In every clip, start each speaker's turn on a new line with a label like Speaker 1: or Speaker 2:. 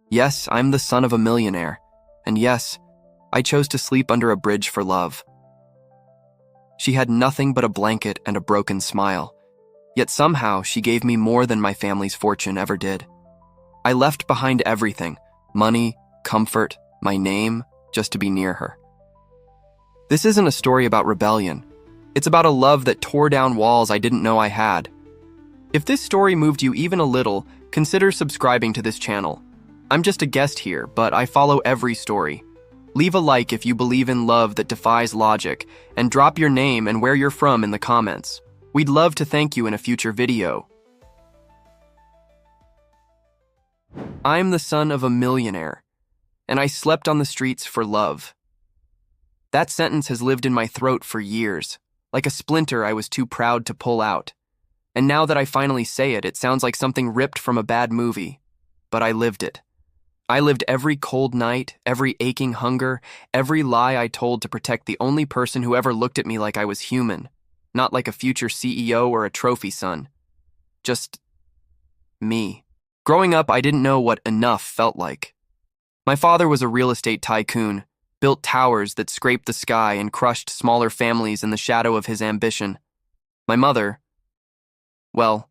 Speaker 1: Yes, I'm the son of a millionaire. And yes, I chose to sleep under a bridge for love. She had nothing but a blanket and a broken smile. Yet somehow she gave me more than my family's fortune ever did. I left behind everything, money, comfort, my name, just to be near her. This isn't a story about rebellion. It's about a love that tore down walls I didn't know I had. If this story moved you even a little, consider subscribing to this channel. I'm just a guest here, but I follow every story. Leave a like if you believe in love that defies logic, and drop your name and where you're from in the comments. We'd love to thank you in a future video. I'm the son of a millionaire, and I slept on the streets for love. That sentence has lived in my throat for years, like a splinter I was too proud to pull out. And now that I finally say it, it sounds like something ripped from a bad movie. But I lived it. I lived every cold night, every aching hunger, every lie I told to protect the only person who ever looked at me like I was human, not like a future CEO or a trophy son. Just me. Growing up, I didn't know what enough felt like. My father was a real estate tycoon, built towers that scraped the sky and crushed smaller families in the shadow of his ambition. My mother, well,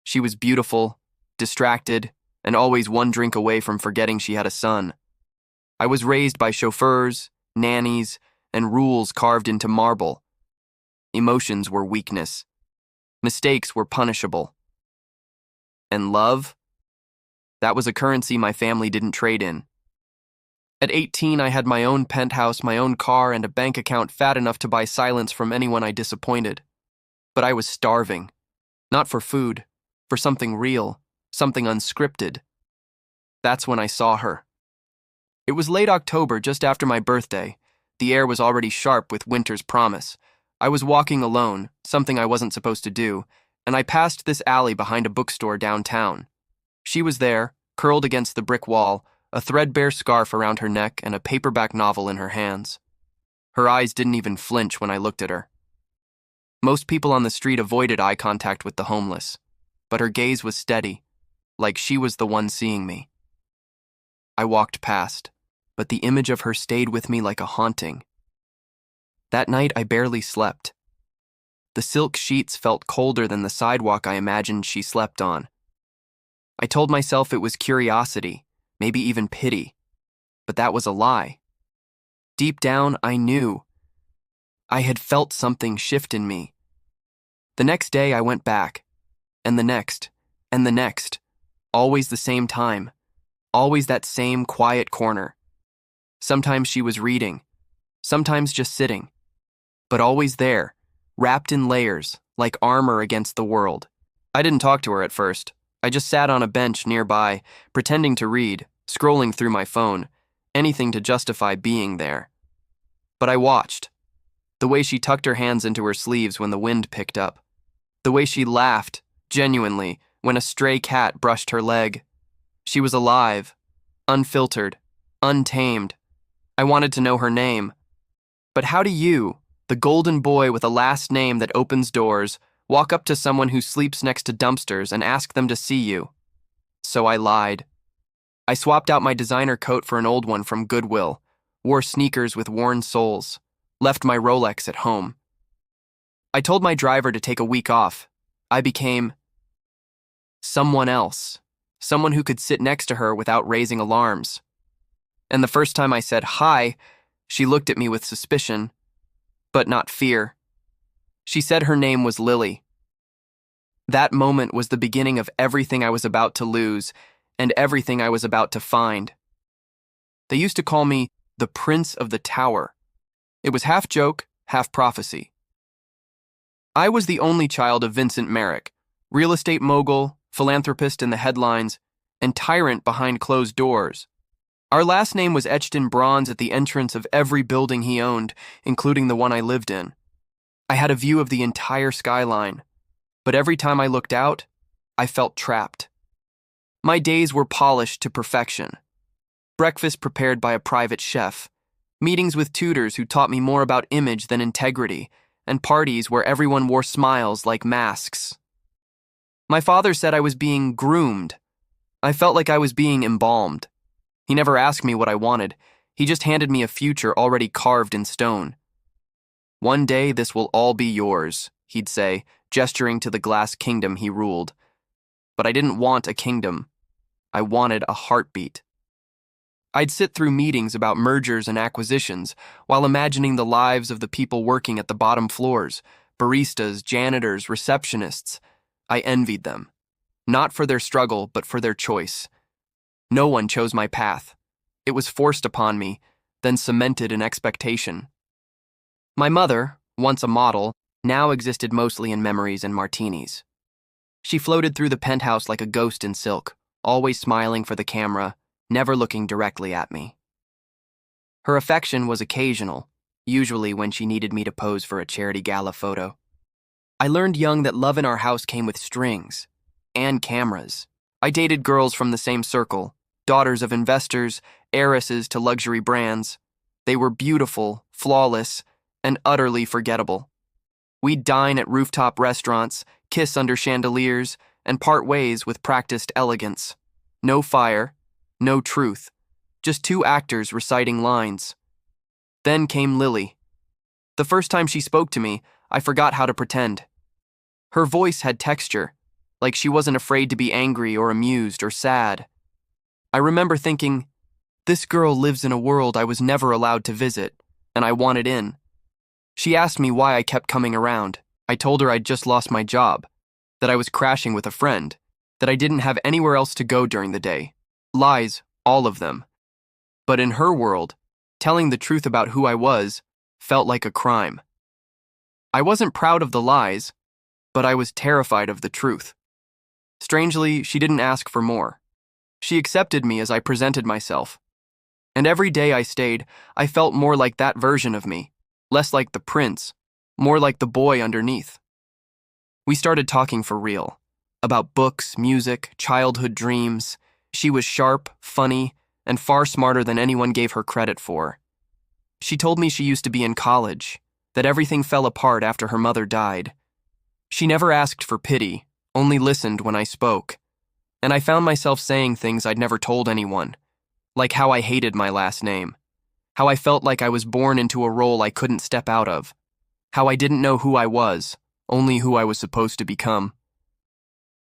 Speaker 1: she was beautiful, distracted, and always one drink away from forgetting she had a son. I was raised by chauffeurs, nannies, and rules carved into marble. Emotions were weakness. Mistakes were punishable. And love? That was a currency my family didn't trade in. At 18, I had my own penthouse, my own car, and a bank account fat enough to buy silence from anyone I disappointed. But I was starving. Not for food, for something real, something unscripted. That's when I saw her. It was late October, just after my birthday. The air was already sharp with winter's promise. I was walking alone, something I wasn't supposed to do, and I passed this alley behind a bookstore downtown. She was there, curled against the brick wall, a threadbare scarf around her neck and a paperback novel in her hands. Her eyes didn't even flinch when I looked at her. Most people on the street avoided eye contact with the homeless, but her gaze was steady, like she was the one seeing me. I walked past, but the image of her stayed with me like a haunting. That night, I barely slept. The silk sheets felt colder than the sidewalk I imagined she slept on. I told myself it was curiosity, maybe even pity, but that was a lie. Deep down, I knew. I had felt something shift in me. The next day, I went back, and the next, and the next, always the same time, always that same quiet corner. Sometimes she was reading, sometimes just sitting, but always there, wrapped in layers, like armor against the world. I didn't talk to her at first. I just sat on a bench nearby, pretending to read, scrolling through my phone, anything to justify being there. But I watched. The way she tucked her hands into her sleeves when the wind picked up. The way she laughed, genuinely, when a stray cat brushed her leg. She was alive, unfiltered, untamed. I wanted to know her name. But how do you, the golden boy with a last name that opens doors, walk up to someone who sleeps next to dumpsters and ask them to see you? So I lied. I swapped out my designer coat for an old one from Goodwill, wore sneakers with worn soles, left my Rolex at home. I told my driver to take a week off. I became someone else, someone who could sit next to her without raising alarms. And the first time I said hi, she looked at me with suspicion, but not fear. She said her name was Lily. That moment was the beginning of everything I was about to lose and everything I was about to find. They used to call me the Prince of the Tower. It was half joke, half prophecy. I was the only child of Vincent Merrick, real estate mogul, philanthropist in the headlines, and tyrant behind closed doors. Our last name was etched in bronze at the entrance of every building he owned, including the one I lived in. I had a view of the entire skyline, but every time I looked out, I felt trapped. My days were polished to perfection. Breakfast prepared by a private chef, meetings with tutors who taught me more about image than integrity, and parties where everyone wore smiles like masks. My father said I was being groomed. I felt like I was being embalmed. He never asked me what I wanted. He just handed me a future already carved in stone. "One day this will all be yours," he'd say, gesturing to the glass kingdom he ruled. But I didn't want a kingdom. I wanted a heartbeat. I'd sit through meetings about mergers and acquisitions while imagining the lives of the people working at the bottom floors, baristas, janitors, receptionists. I envied them. Not for their struggle, but for their choice. No one chose my path. It was forced upon me, then cemented in expectation. My mother, once a model, now existed mostly in memories and martinis. She floated through the penthouse like a ghost in silk, always smiling for the camera, never looking directly at me. Her affection was occasional, usually when she needed me to pose for a charity gala photo. I learned young that love in our house came with strings and cameras. I dated girls from the same circle, daughters of investors, heiresses to luxury brands. They were beautiful, flawless, and utterly forgettable. We'd dine at rooftop restaurants, kiss under chandeliers, and part ways with practiced elegance. No fire, no truth, just two actors reciting lines. Then came Lily. The first time she spoke to me, I forgot how to pretend. Her voice had texture, like she wasn't afraid to be angry or amused or sad. I remember thinking, this girl lives in a world I was never allowed to visit, and I wanted in. She asked me why I kept coming around. I told her I'd just lost my job, that I was crashing with a friend, that I didn't have anywhere else to go during the day. Lies, all of them. But in her world, telling the truth about who I was felt like a crime. I wasn't proud of the lies, but I was terrified of the truth. Strangely, she didn't ask for more. She accepted me as I presented myself. And every day I stayed, I felt more like that version of me, less like the prince, more like the boy underneath. We started talking for real, about books, music, childhood dreams. She was sharp, funny, and far smarter than anyone gave her credit for. She told me she used to be in college, that everything fell apart after her mother died. She never asked for pity, only listened when I spoke. And I found myself saying things I'd never told anyone, like how I hated my last name, how I felt like I was born into a role I couldn't step out of, how I didn't know who I was, only who I was supposed to become.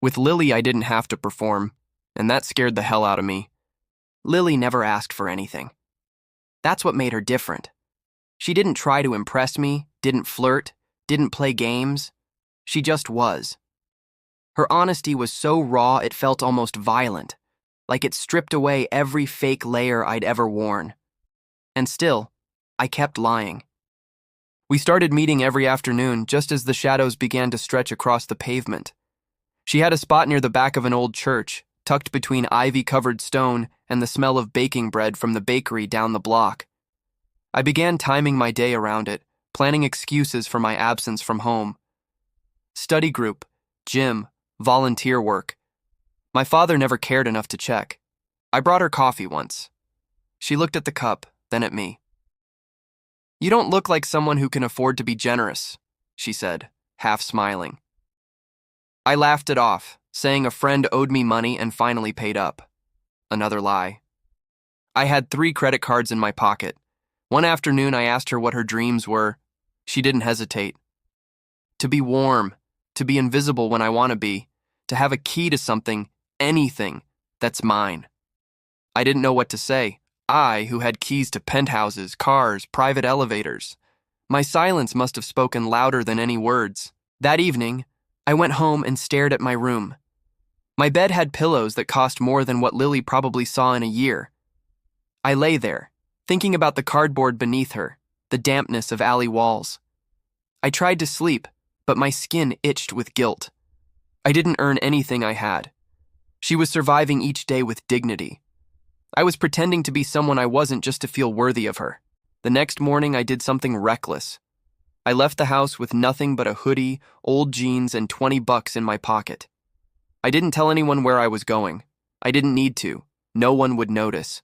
Speaker 1: With Lily, I didn't have to perform, and that scared the hell out of me. Lily never asked for anything. That's what made her different. She didn't try to impress me, didn't flirt, didn't play games. She just was. Her honesty was so raw it felt almost violent, like it stripped away every fake layer I'd ever worn. And still, I kept lying. We started meeting every afternoon just as the shadows began to stretch across the pavement. She had a spot near the back of an old church, tucked between ivy-covered stone and the smell of baking bread from the bakery down the block. I began timing my day around it, planning excuses for my absence from home. Study group, gym, volunteer work. My father never cared enough to check. I brought her coffee once. She looked at the cup, then at me. "You don't look like someone who can afford to be generous," she said, half smiling. I laughed it off, saying a friend owed me money and finally paid up. Another lie. I had 3 credit cards in my pocket. One afternoon I asked her what her dreams were. She didn't hesitate. To be warm, to be invisible when I want to be, to have a key to something, anything, that's mine. I didn't know what to say. I, who had keys to penthouses, cars, private elevators. My silence must have spoken louder than any words. That evening, I went home and stared at my room. My bed had pillows that cost more than what Lily probably saw in a year. I lay there, thinking about the cardboard beneath her, the dampness of alley walls. I tried to sleep, but my skin itched with guilt. I didn't earn anything I had. She was surviving each day with dignity. I was pretending to be someone I wasn't just to feel worthy of her. The next morning, I did something reckless. I left the house with nothing but a hoodie, old jeans, and $20 in my pocket. I didn't tell anyone where I was going. I didn't need to. No one would notice.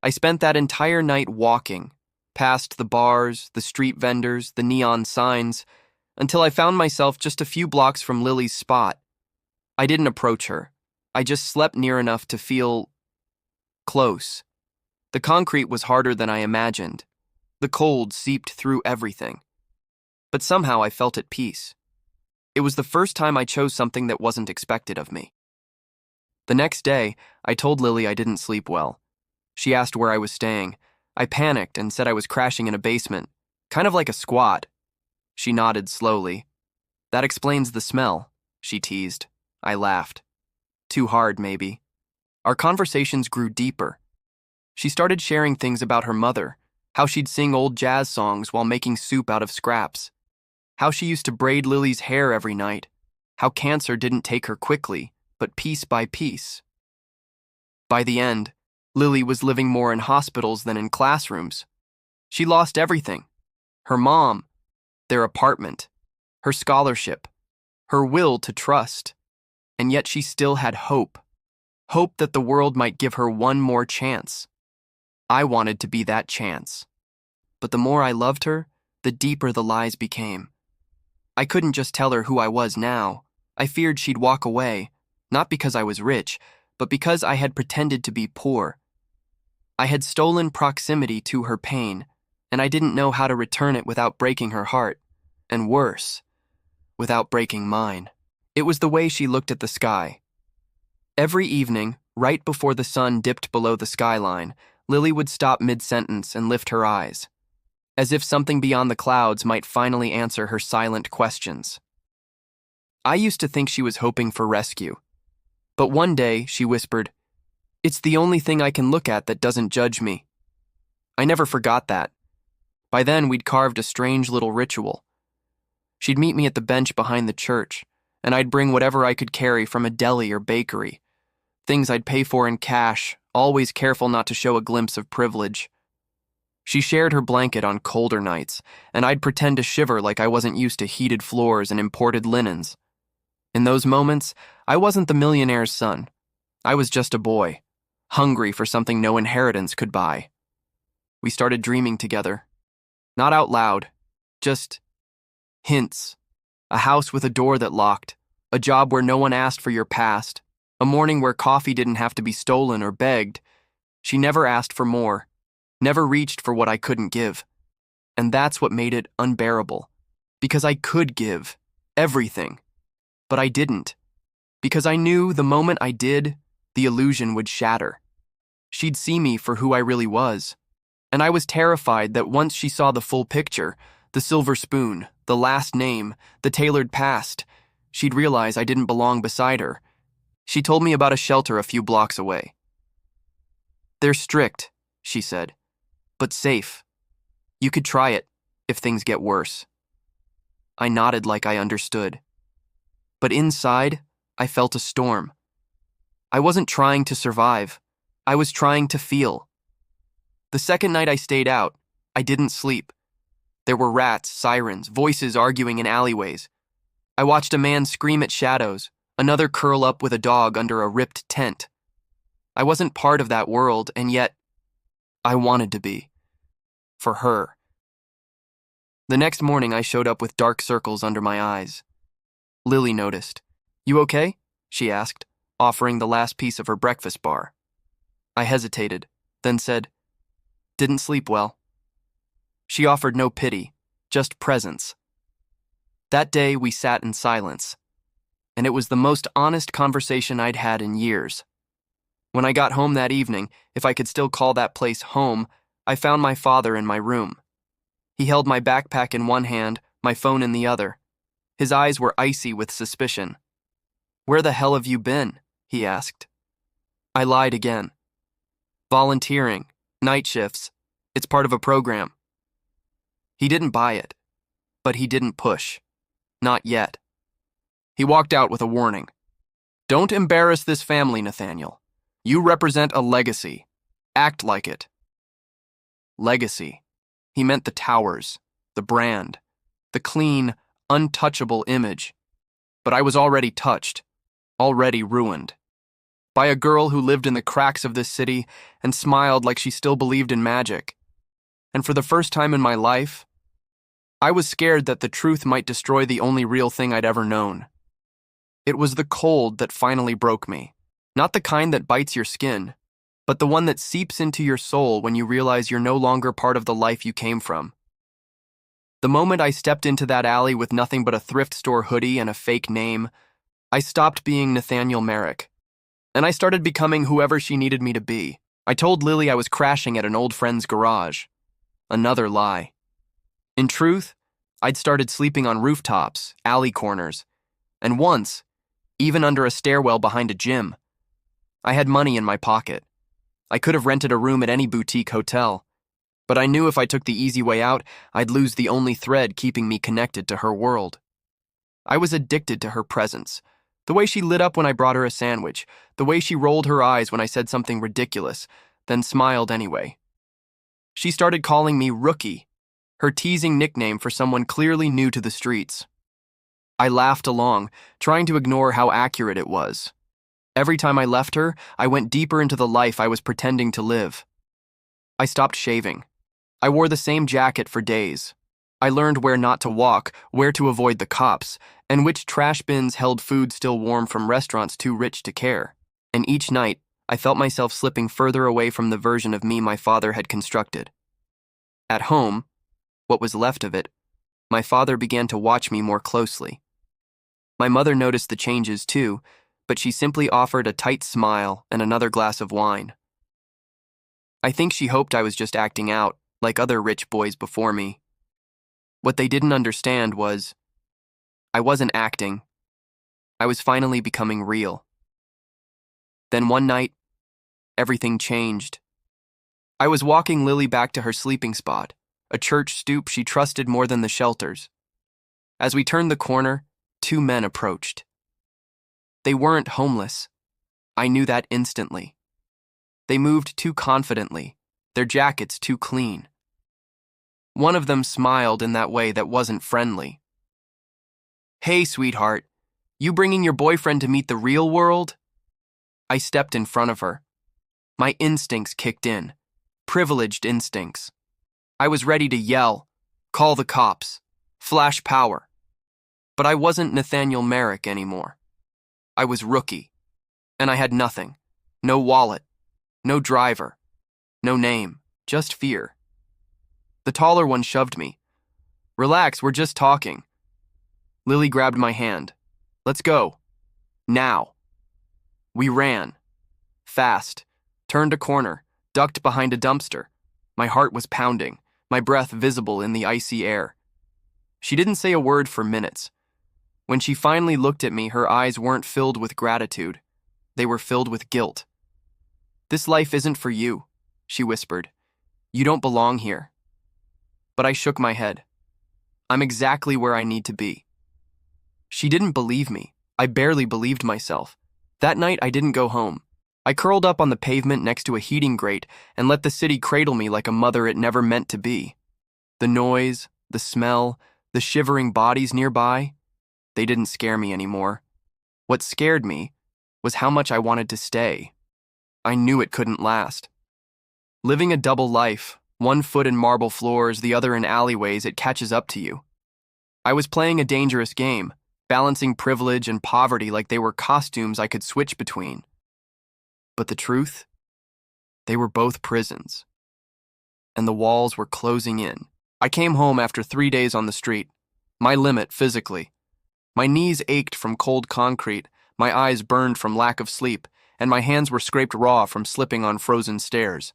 Speaker 1: I spent that entire night walking, past the bars, the street vendors, the neon signs, until I found myself just a few blocks from Lily's spot. I didn't approach her. I just slept near enough to feel close. The concrete was harder than I imagined. The cold seeped through everything. But somehow I felt at peace. It was the first time I chose something that wasn't expected of me. The next day, I told Lily I didn't sleep well. She asked where I was staying. I panicked and said I was crashing in a basement, kind of like a squat. She nodded slowly. That explains the smell, she teased. I laughed. Too hard, maybe. Our conversations grew deeper. She started sharing things about her mother, how she'd sing old jazz songs while making soup out of scraps, how she used to braid Lily's hair every night, how cancer didn't take her quickly, but piece by piece. By the end, Lily was living more in hospitals than in classrooms. She lost everything. Her mom, their apartment, her scholarship, her will to trust. And yet she still had hope. Hope that the world might give her one more chance. I wanted to be that chance. But the more I loved her, the deeper the lies became. I couldn't just tell her who I was now. I feared she'd walk away, not because I was rich, but because I had pretended to be poor. I had stolen proximity to her pain, and I didn't know how to return it without breaking her heart, and worse, without breaking mine. It was the way she looked at the sky. Every evening, right before the sun dipped below the skyline, Lily would stop mid-sentence and lift her eyes, as if something beyond the clouds might finally answer her silent questions. I used to think she was hoping for rescue, but one day she whispered, "It's the only thing I can look at that doesn't judge me." I never forgot that. By then, we'd carved a strange little ritual. She'd meet me at the bench behind the church, and I'd bring whatever I could carry from a deli or bakery, things I'd pay for in cash, always careful not to show a glimpse of privilege. She shared her blanket on colder nights, and I'd pretend to shiver like I wasn't used to heated floors and imported linens. In those moments, I wasn't the millionaire's son. I was just a boy, hungry for something no inheritance could buy. We started dreaming together. Not out loud, just hints. A house with a door that locked, a job where no one asked for your past, a morning where coffee didn't have to be stolen or begged. She never asked for more, never reached for what I couldn't give. And that's what made it unbearable. Because I could give everything, but I didn't. Because I knew the moment I did, the illusion would shatter. She'd see me for who I really was. And I was terrified that once she saw the full picture, the silver spoon, the last name, the tailored past, she'd realize I didn't belong beside her. She told me about a shelter a few blocks away. "They're strict," she said, "but safe. You could try it if things get worse." I nodded like I understood. But inside, I felt a storm. I wasn't trying to survive. I was trying to feel. The second night I stayed out, I didn't sleep. There were rats, sirens, voices arguing in alleyways. I watched a man scream at shadows, another curl up with a dog under a ripped tent. I wasn't part of that world, and yet I wanted to be. For her. The next morning I showed up with dark circles under my eyes. Lily noticed. "You okay?" she asked, offering the last piece of her breakfast bar. I hesitated, then said, "Didn't sleep well." She offered no pity, just presence. That day we sat in silence, and it was the most honest conversation I'd had in years. When I got home that evening, if I could still call that place home, I found my father in my room. He held my backpack in one hand, my phone in the other. His eyes were icy with suspicion. "Where the hell have you been?" he asked. I lied again. "Volunteering, night shifts. It's part of a program." He didn't buy it, but he didn't push. Not yet. He walked out with a warning. "Don't embarrass this family, Nathaniel. You represent a legacy. Act like it." Legacy. He meant the towers, the brand, the clean, untouchable image. But I was already touched, already ruined. By a girl who lived in the cracks of this city and smiled like she still believed in magic. And for the first time in my life, I was scared that the truth might destroy the only real thing I'd ever known. It was the cold that finally broke me. Not the kind that bites your skin, but the one that seeps into your soul when you realize you're no longer part of the life you came from. The moment I stepped into that alley with nothing but a thrift store hoodie and a fake name, I stopped being Nathaniel Merrick, and I started becoming whoever she needed me to be. I told Lily I was crashing at an old friend's garage. Another lie. In truth, I'd started sleeping on rooftops, alley corners, and once, even under a stairwell behind a gym. I had money in my pocket. I could have rented a room at any boutique hotel, but I knew if I took the easy way out, I'd lose the only thread keeping me connected to her world. I was addicted to her presence. The way she lit up when I brought her a sandwich, the way she rolled her eyes when I said something ridiculous, then smiled anyway. She started calling me Rookie, her teasing nickname for someone clearly new to the streets. I laughed along, trying to ignore how accurate it was. Every time I left her, I went deeper into the life I was pretending to live. I stopped shaving. I wore the same jacket for days. I learned where not to walk, where to avoid the cops, and which trash bins held food still warm from restaurants too rich to care. And each night, I felt myself slipping further away from the version of me my father had constructed. At home, what was left of it, my father began to watch me more closely. My mother noticed the changes too, but she simply offered a tight smile and another glass of wine. I think she hoped I was just acting out, like other rich boys before me. What they didn't understand was, I wasn't acting. I was finally becoming real. Then one night, everything changed. I was walking Lily back to her sleeping spot, a church stoop she trusted more than the shelters. As we turned the corner, two men approached. They weren't homeless. I knew that instantly. They moved too confidently, their jackets too clean. One of them smiled in that way that wasn't friendly. "Hey, sweetheart, you bringing your boyfriend to meet the real world?" I stepped in front of her. My instincts kicked in, privileged instincts. I was ready to yell, call the cops, flash power. But I wasn't Nathaniel Merrick anymore. I was Rookie, and I had nothing. No wallet, no driver, no name, just fear. The taller one shoved me. "Relax, we're just talking." Lily grabbed my hand. "Let's go. Now." We ran. Fast. Turned a corner. Ducked behind a dumpster. My heart was pounding, my breath visible in the icy air. She didn't say a word for minutes. When she finally looked at me, her eyes weren't filled with gratitude. They were filled with guilt. "This life isn't for you," she whispered. "You don't belong here." But I shook my head. "I'm exactly where I need to be." She didn't believe me. I barely believed myself. That night, I didn't go home. I curled up on the pavement next to a heating grate and let the city cradle me like a mother it never meant to be. The noise, the smell, the shivering bodies nearby, they didn't scare me anymore. What scared me was how much I wanted to stay. I knew it couldn't last. Living a double life, one foot in marble floors, the other in alleyways, it catches up to you. I was playing a dangerous game, balancing privilege and poverty like they were costumes I could switch between. But the truth? They were both prisons. And the walls were closing in. I came home after 3 days on the street, my limit physically. My knees ached from cold concrete, my eyes burned from lack of sleep, and my hands were scraped raw from slipping on frozen stairs.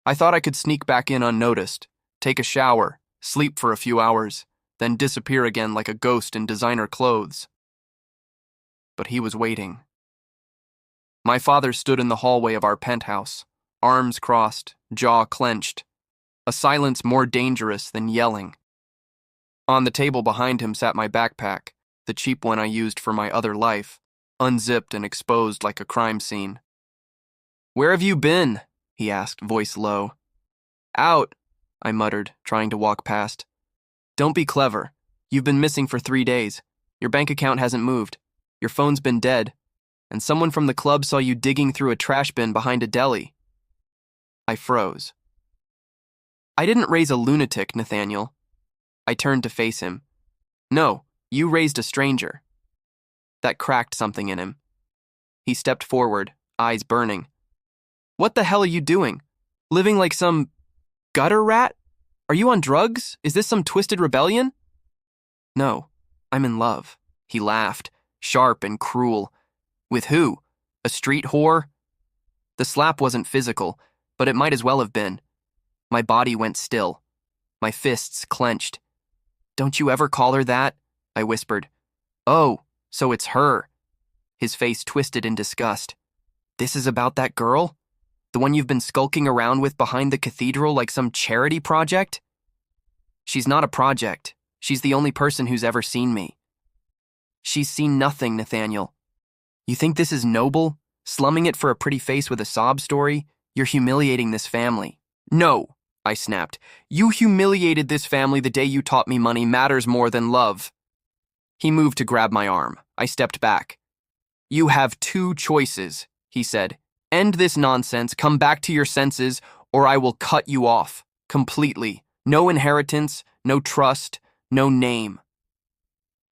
Speaker 1: I thought I could sneak back in unnoticed, take a shower, sleep for a few hours, then disappear again like a ghost in designer clothes. But he was waiting. My father stood in the hallway of our penthouse, arms crossed, jaw clenched, a silence more dangerous than yelling. On the table behind him sat my backpack, the cheap one I used for my other life, unzipped and exposed like a crime scene. "Where have you been?" he asked, voice low. "Out," I muttered, trying to walk past. "Don't be clever. You've been missing for 3 days. Your bank account hasn't moved. Your phone's been dead. And someone from the club saw you digging through a trash bin behind a deli." I froze. "I didn't raise a lunatic, Nathaniel." I turned to face him. "No, you raised a stranger." That cracked something in him. He stepped forward, eyes burning. What the hell are you doing? Living like some gutter rat? Are you on drugs? Is this some twisted rebellion? No, I'm in love. He laughed, sharp and cruel. With who? A street whore? The slap wasn't physical, but it might as well have been. My body went still. My fists clenched. Don't you ever call her that? I whispered. Oh, so it's her. His face twisted in disgust. This is about that girl? The one you've been skulking around with behind the cathedral like some charity project? She's not a project. She's the only person who's ever seen me. She's seen nothing, Nathaniel. You think this is noble? Slumming it for a pretty face with a sob story? You're humiliating this family. No, I snapped. You humiliated this family the day you taught me money matters more than love. He moved to grab my arm. I stepped back. You have two choices, he said. End this nonsense, come back to your senses, or I will cut you off. Completely. No inheritance, no trust, no name.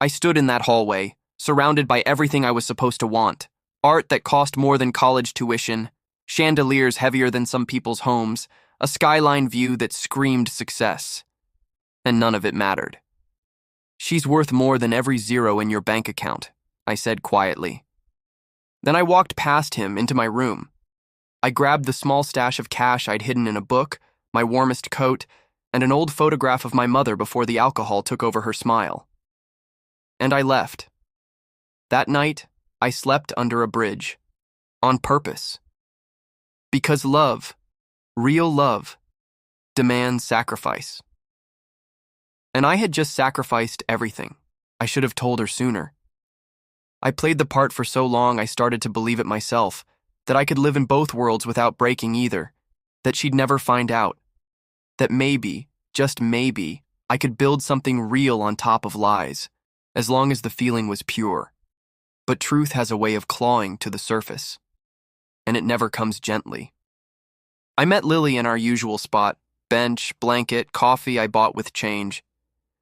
Speaker 1: I stood in that hallway, surrounded by everything I was supposed to want. Art that cost more than college tuition, chandeliers heavier than some people's homes, a skyline view that screamed success. And none of it mattered. She's worth more than every zero in your bank account, I said quietly. Then I walked past him into my room. I grabbed the small stash of cash I'd hidden in a book, my warmest coat, and an old photograph of my mother before the alcohol took over her smile. And I left. That night, I slept under a bridge. On purpose. Because love, real love, demands sacrifice. And I had just sacrificed everything. I should have told her sooner. I played the part for so long I started to believe it myself, that I could live in both worlds without breaking either, that she'd never find out, that maybe, just maybe, I could build something real on top of lies, as long as the feeling was pure. But truth has a way of clawing to the surface, and it never comes gently. I met Lily in our usual spot, bench, blanket, coffee I bought with change.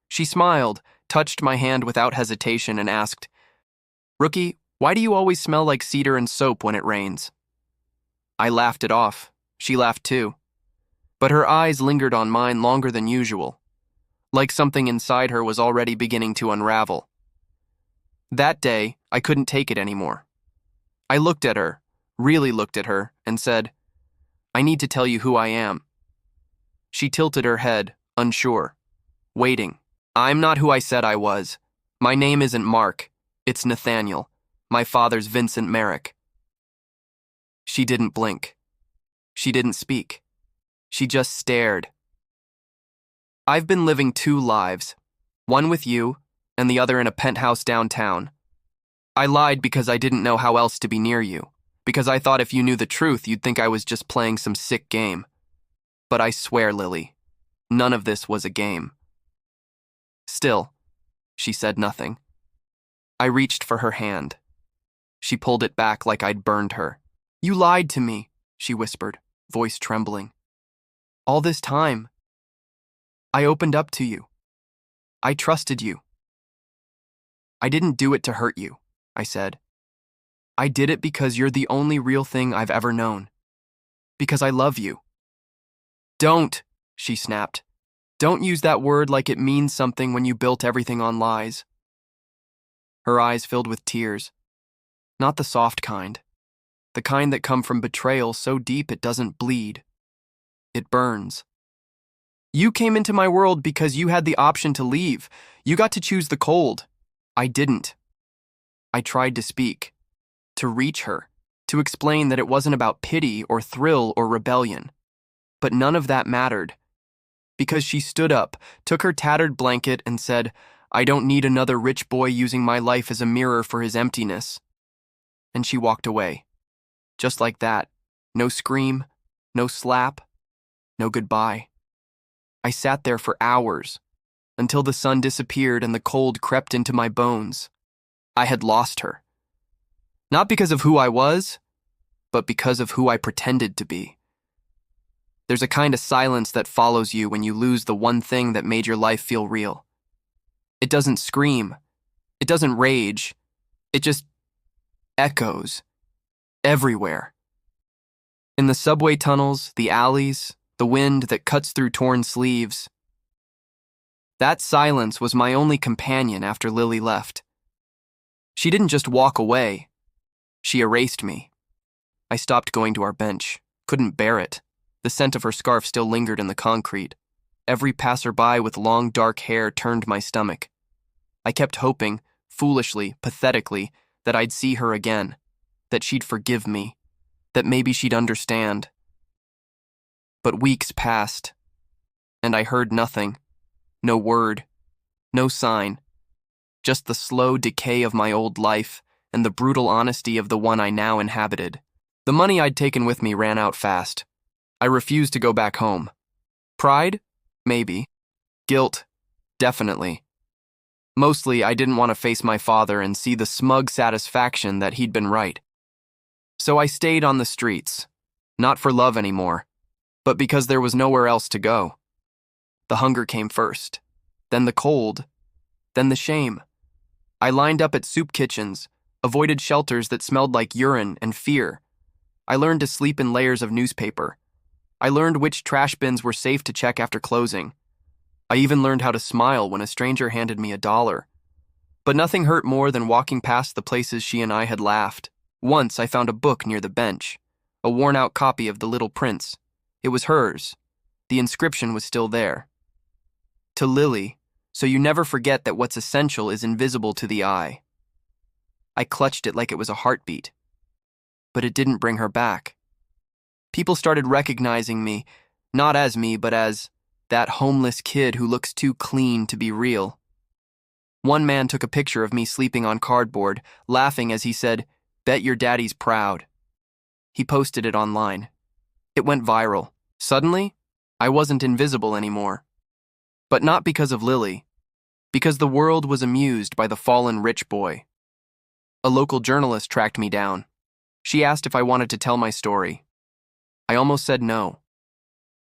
Speaker 1: She smiled, touched my hand without hesitation, and asked, "Rookie, why do you always smell like cedar and soap when it rains?" I laughed it off. She laughed too. But her eyes lingered on mine longer than usual, like something inside her was already beginning to unravel. That day, I couldn't take it anymore. I looked at her, really looked at her, and said, "I need to tell you who I am." She tilted her head, unsure, waiting. "I'm not who I said I was. My name isn't Mark. It's Nathaniel. My father's Vincent Merrick." She didn't blink. She didn't speak. She just stared. I've been living two lives, one with you and the other in a penthouse downtown. I lied because I didn't know how else to be near you, because I thought if you knew the truth, you'd think I was just playing some sick game. But I swear, Lily, none of this was a game. Still, she said nothing. I reached for her hand. She pulled it back like I'd burned her. "You lied to me," she whispered, voice trembling. "All this time, I opened up to you. I trusted you." "I didn't do it to hurt you," I said. "I did it because you're the only real thing I've ever known. Because I love you." "Don't," she snapped. "Don't use that word like it means something when you built everything on lies." Her eyes filled with tears. Not the soft kind. The kind that come from betrayal so deep it doesn't bleed. It burns. "You came into my world because you had the option to leave. You got to choose the cold. I didn't." I tried to speak, to reach her, to explain that it wasn't about pity or thrill or rebellion. But none of that mattered. Because she stood up, took her tattered blanket, and said, "I don't need another rich boy using my life as a mirror for his emptiness." And she walked away. Just like that. No scream, no slap, no goodbye. I sat there for hours, until the sun disappeared and the cold crept into my bones. I had lost her. Not because of who I was, but because of who I pretended to be. There's a kind of silence that follows you when you lose the one thing that made your life feel real. It doesn't scream. It doesn't rage. It just echoes everywhere. In the subway tunnels, the alleys, the wind that cuts through torn sleeves. That silence was my only companion after Lily left. She didn't just walk away. She erased me. I stopped going to our bench. Couldn't bear it. The scent of her scarf still lingered in the concrete. Every passerby with long dark hair turned my stomach. I kept hoping, foolishly, pathetically, that I'd see her again, that she'd forgive me, that maybe she'd understand. But weeks passed, and I heard nothing. No word, no sign. Just the slow decay of my old life and the brutal honesty of the one I now inhabited. The money I'd taken with me ran out fast. I refused to go back home. Pride? Maybe. Guilt? Definitely. Mostly, I didn't want to face my father and see the smug satisfaction that he'd been right. So I stayed on the streets, not for love anymore, but because there was nowhere else to go. The hunger came first, then the cold, then the shame. I lined up at soup kitchens, avoided shelters that smelled like urine and fear. I learned to sleep in layers of newspaper. I learned which trash bins were safe to check after closing. I even learned how to smile when a stranger handed me $1. But nothing hurt more than walking past the places she and I had laughed. Once I found a book near the bench, a worn-out copy of The Little Prince. It was hers. The inscription was still there. To Lily, so you never forget that what's essential is invisible to the eye. I clutched it like it was a heartbeat. But it didn't bring her back. People started recognizing me, not as me, but as that homeless kid who looks too clean to be real. One man took a picture of me sleeping on cardboard, laughing as he said, "Bet your daddy's proud." He posted it online. It went viral. Suddenly, I wasn't invisible anymore. But not because of Lily, because the world was amused by the fallen rich boy. A local journalist tracked me down. She asked if I wanted to tell my story. I almost said no.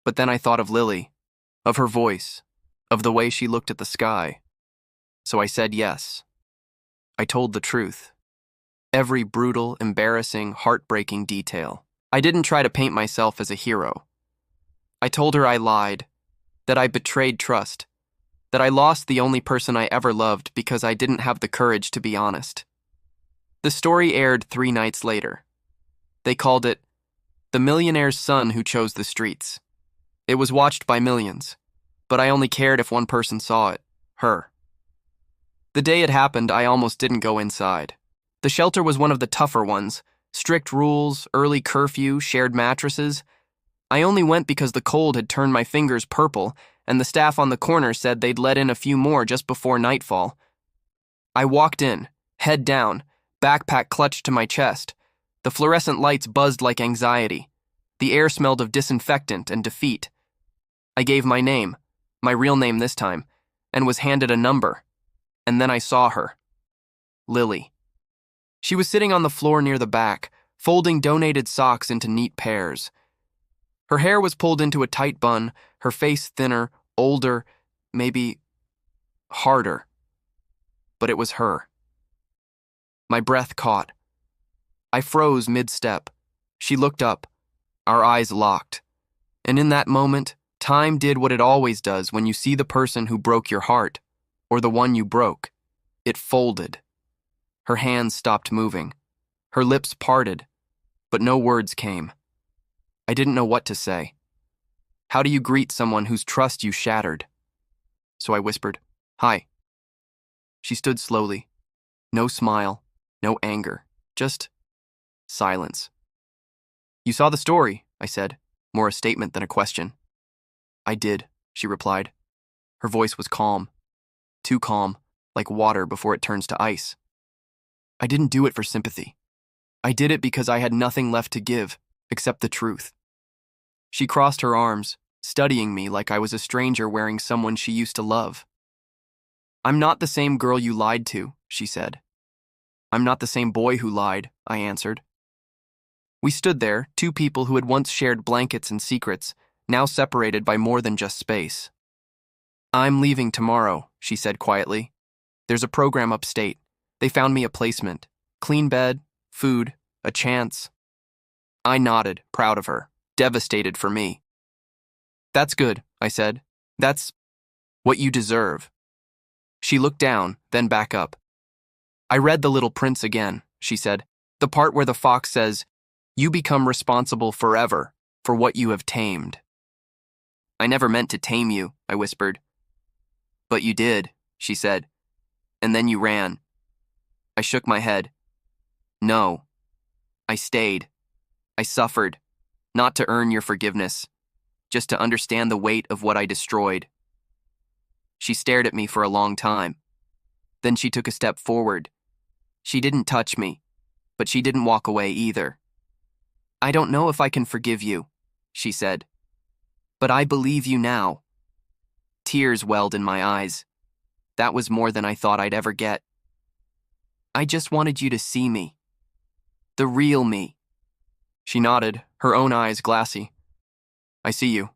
Speaker 1: But then I thought of Lily, of her voice, of the way she looked at the sky. So I said yes. I told the truth. Every brutal, embarrassing, heartbreaking detail. I didn't try to paint myself as a hero. I told her I lied, that I betrayed trust, that I lost the only person I ever loved because I didn't have the courage to be honest. The story aired 3 nights later. They called it The Millionaire's Son Who Chose the Streets. It was watched by millions, but I only cared if one person saw it, her. The day it happened, I almost didn't go inside. The shelter was one of the tougher ones, strict rules, early curfew, shared mattresses. I only went because the cold had turned my fingers purple, and the staff on the corner said they'd let in a few more just before nightfall. I walked in, head down, backpack clutched to my chest. The fluorescent lights buzzed like anxiety. The air smelled of disinfectant and defeat. I gave my name, my real name this time, and was handed a number. And then I saw her. Lily. She was sitting on the floor near the back, folding donated socks into neat pairs. Her hair was pulled into a tight bun, her face thinner, older, maybe harder. But it was her. My breath caught. I froze mid-step. She looked up. Our eyes locked. And in that moment, time did what it always does when you see the person who broke your heart, or the one you broke. It folded. Her hands stopped moving. Her lips parted, but no words came. I didn't know what to say. How do you greet someone whose trust you shattered? So I whispered, "Hi." She stood slowly. No smile, no anger, just silence. "You saw the story," I said, more a statement than a question. "I did," she replied. Her voice was calm. Too calm, like water before it turns to ice. "I didn't do it for sympathy. I did it because I had nothing left to give, except the truth." She crossed her arms, studying me like I was a stranger wearing someone she used to love. "I'm not the same girl you lied to," she said. "I'm not the same boy who lied," I answered. We stood there, 2 people who had once shared blankets and secrets, now separated by more than just space. "I'm leaving tomorrow," she said quietly. "There's a program upstate. They found me a placement. Clean bed, food, a chance." I nodded, proud of her, devastated for me. That's good, I said. That's what you deserve. She looked down, then back up. I read The Little Prince again, she said. The part where the fox says, "You become responsible forever for what you have tamed." I never meant to tame you, I whispered. But you did, she said. And then you ran. I shook my head. No. I stayed. I suffered, not to earn your forgiveness, just to understand the weight of what I destroyed. She stared at me for a long time. Then she took a step forward. She didn't touch me, but she didn't walk away either. I don't know if I can forgive you, she said. But I believe you now. Tears welled in my eyes. That was more than I thought I'd ever get. I just wanted you to see me. The real me. She nodded, her own eyes glassy. I see you.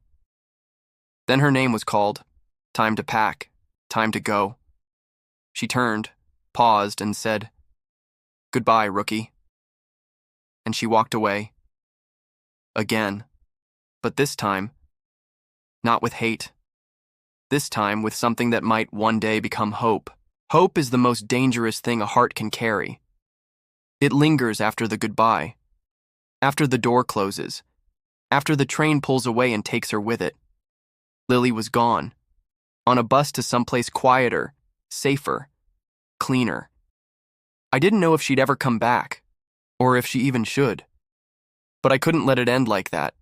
Speaker 1: Then her name was called. Time to pack. Time to go. She turned, paused, and said, "Goodbye, rookie." And she walked away. Again. But this time, not with hate. This time with something that might one day become hope. Hope is the most dangerous thing a heart can carry. It lingers after the goodbye, after the door closes, after the train pulls away and takes her with it. Lily was gone, on a bus to someplace quieter, safer, cleaner. I didn't know if she'd ever come back, or if she even should. But I couldn't let it end like that.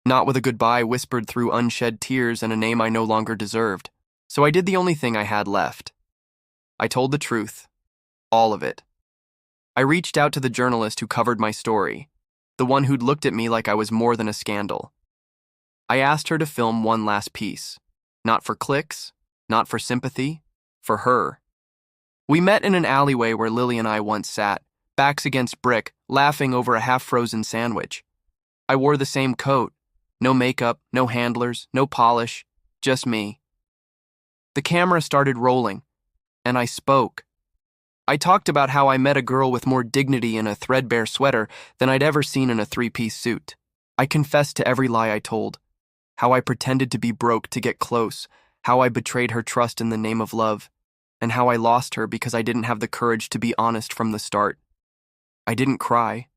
Speaker 1: Not with a goodbye whispered through unshed tears and a name I no longer deserved. So I did the only thing I had left. I told the truth. All of it. I reached out to the journalist who covered my story, the one who'd looked at me like I was more than a scandal. I asked her to film one last piece. Not for clicks, not for sympathy, for her. We met in an alleyway where Lily and I once sat, backs against brick, laughing over a half-frozen sandwich. I wore the same coat. No makeup, no handlers, no polish, just me. The camera started rolling, and I spoke. I talked about how I met a girl with more dignity in a threadbare sweater than I'd ever seen in a three-piece suit. I confessed to every lie I told, how I pretended to be broke to get close, how I betrayed her trust in the name of love, and how I lost her because I didn't have the courage to be honest from the start. I didn't cry,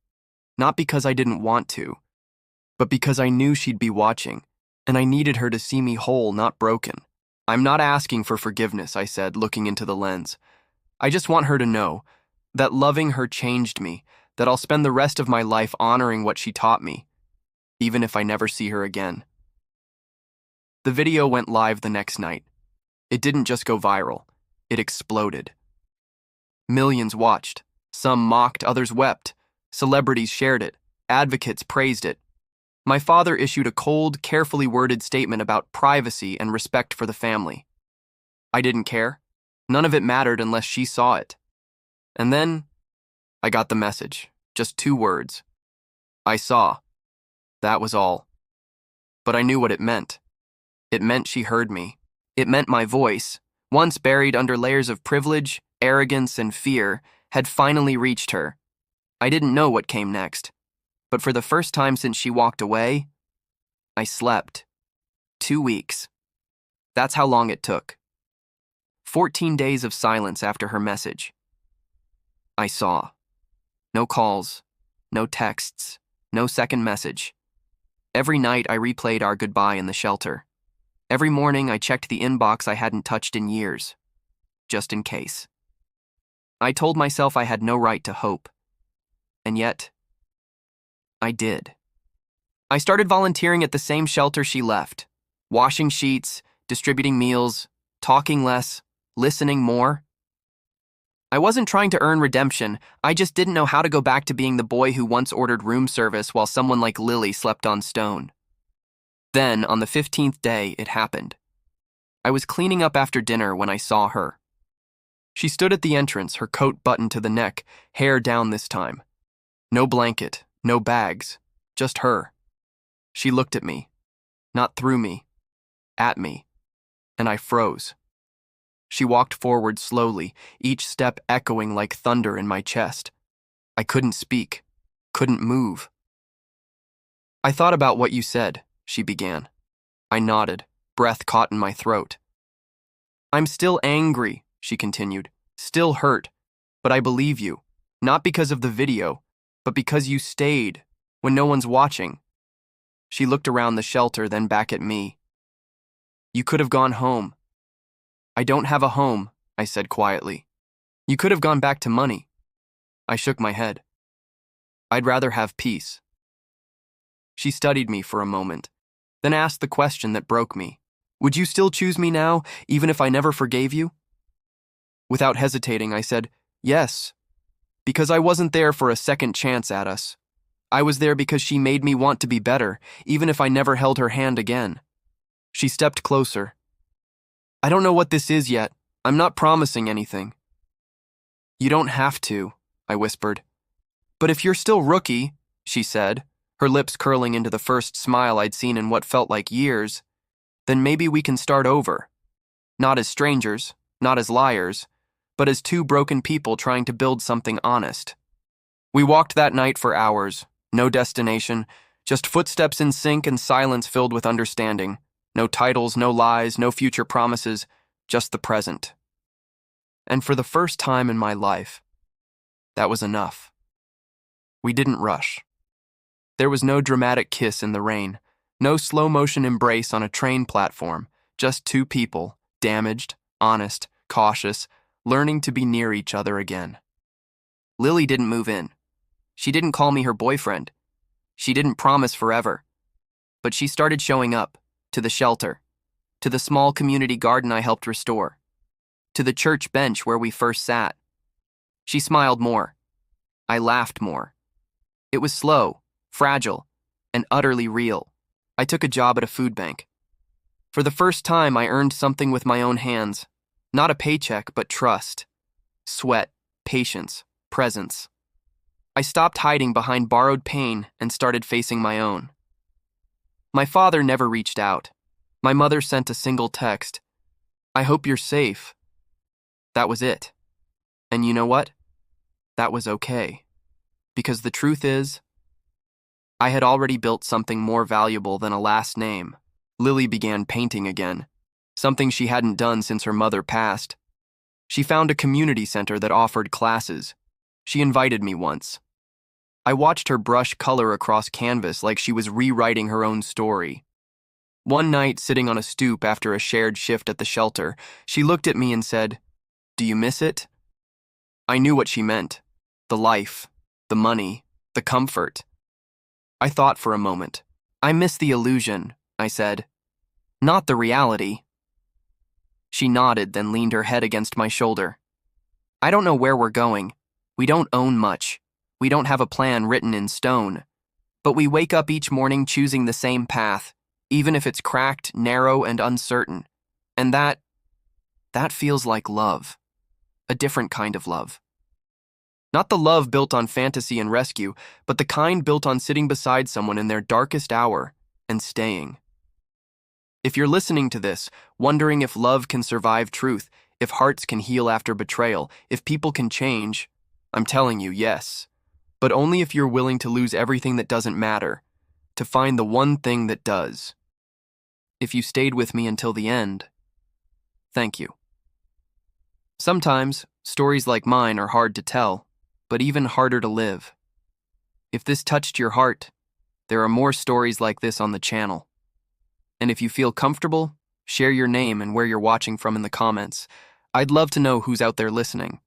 Speaker 1: not because I didn't want to, but because I knew she'd be watching, and I needed her to see me whole, not broken. I'm not asking for forgiveness, I said, looking into the lens. I just want her to know that loving her changed me, that I'll spend the rest of my life honoring what she taught me, even if I never see her again. The video went live the next night. It didn't just go viral, it exploded. Millions watched. Some mocked, others wept. Celebrities shared it. Advocates praised it. My father issued a cold, carefully worded statement about privacy and respect for the family. I didn't care. None of it mattered unless she saw it. And then, I got the message. Just 2 words. I saw. That was all. But I knew what it meant. It meant she heard me. It meant my voice, once buried under layers of privilege, arrogance, and fear, had finally reached her. I didn't know what came next. But for the first time since she walked away, I slept. 2 weeks. That's how long it took. 14 days of silence after her message. I saw. No calls, no texts, no second message. Every night I replayed our goodbye in the shelter. Every morning I checked the inbox I hadn't touched in years, just in case. I told myself I had no right to hope. And yet, I did. I started volunteering at the same shelter she left, washing sheets, distributing meals, talking less, listening more. I wasn't trying to earn redemption, I just didn't know how to go back to being the boy who once ordered room service while someone like Lily slept on stone. Then, on the 15th day, it happened. I was cleaning up after dinner when I saw her. She stood at the entrance, her coat buttoned to the neck, hair down this time. No blanket, no bags, just her. She looked at me, not through me, at me, and I froze. She walked forward slowly, each step echoing like thunder in my chest. I couldn't speak, couldn't move. I thought about what you said, she began. I nodded, breath caught in my throat. I'm still angry, she continued, still hurt, but I believe you, not because of the video, but because you stayed, when no one's watching. She looked around the shelter, then back at me. You could have gone home. I don't have a home, I said quietly. You could have gone back to money. I shook my head. I'd rather have peace. She studied me for a moment, then asked the question that broke me. Would you still choose me now, even if I never forgave you? Without hesitating, I said, yes, because I wasn't there for a second chance at us. I was there because she made me want to be better, even if I never held her hand again. She stepped closer. I don't know what this is yet. I'm not promising anything. You don't have to, I whispered. But if you're still rookie, she said, her lips curling into the first smile I'd seen in what felt like years, then maybe we can start over. Not as strangers, not as liars, but as two broken people trying to build something honest. We walked that night for hours, no destination, just footsteps in sync and silence filled with understanding. No titles, no lies, no future promises, just the present. And for the first time in my life, that was enough. We didn't rush. There was no dramatic kiss in the rain, no slow-motion embrace on a train platform, just two people, damaged, honest, cautious, learning to be near each other again. Lily didn't move in. She didn't call me her boyfriend. She didn't promise forever. But she started showing up, to the shelter, to the small community garden I helped restore, to the church bench where we first sat. She smiled more. I laughed more. It was slow, fragile, and utterly real. I took a job at a food bank. For the first time, I earned something with my own hands. Not a paycheck, but trust. Sweat, patience, presence. I stopped hiding behind borrowed pain and started facing my own. My father never reached out. My mother sent a single text. I hope you're safe. That was it. And you know what? That was okay. Because the truth is, I had already built something more valuable than a last name. Lily began painting again, something she hadn't done since her mother passed. She found a community center that offered classes. She invited me once. I watched her brush color across canvas like she was rewriting her own story. One night, sitting on a stoop after a shared shift at the shelter, she looked at me and said, "Do you miss it?" I knew what she meant. The life, the money, the comfort. I thought for a moment. I miss the illusion, I said. Not the reality. She nodded, then leaned her head against my shoulder. I don't know where we're going. We don't own much. We don't have a plan written in stone. But we wake up each morning choosing the same path, even if it's cracked, narrow, and uncertain. And that feels like love. A different kind of love. Not the love built on fantasy and rescue, but the kind built on sitting beside someone in their darkest hour and staying. If you're listening to this, wondering if love can survive truth, if hearts can heal after betrayal, if people can change, I'm telling you, yes. But only if you're willing to lose everything that doesn't matter, to find the one thing that does. If you stayed with me until the end, thank you. Sometimes, stories like mine are hard to tell, but even harder to live. If this touched your heart, there are more stories like this on the channel. And if you feel comfortable, share your name and where you're watching from in the comments. I'd love to know who's out there listening.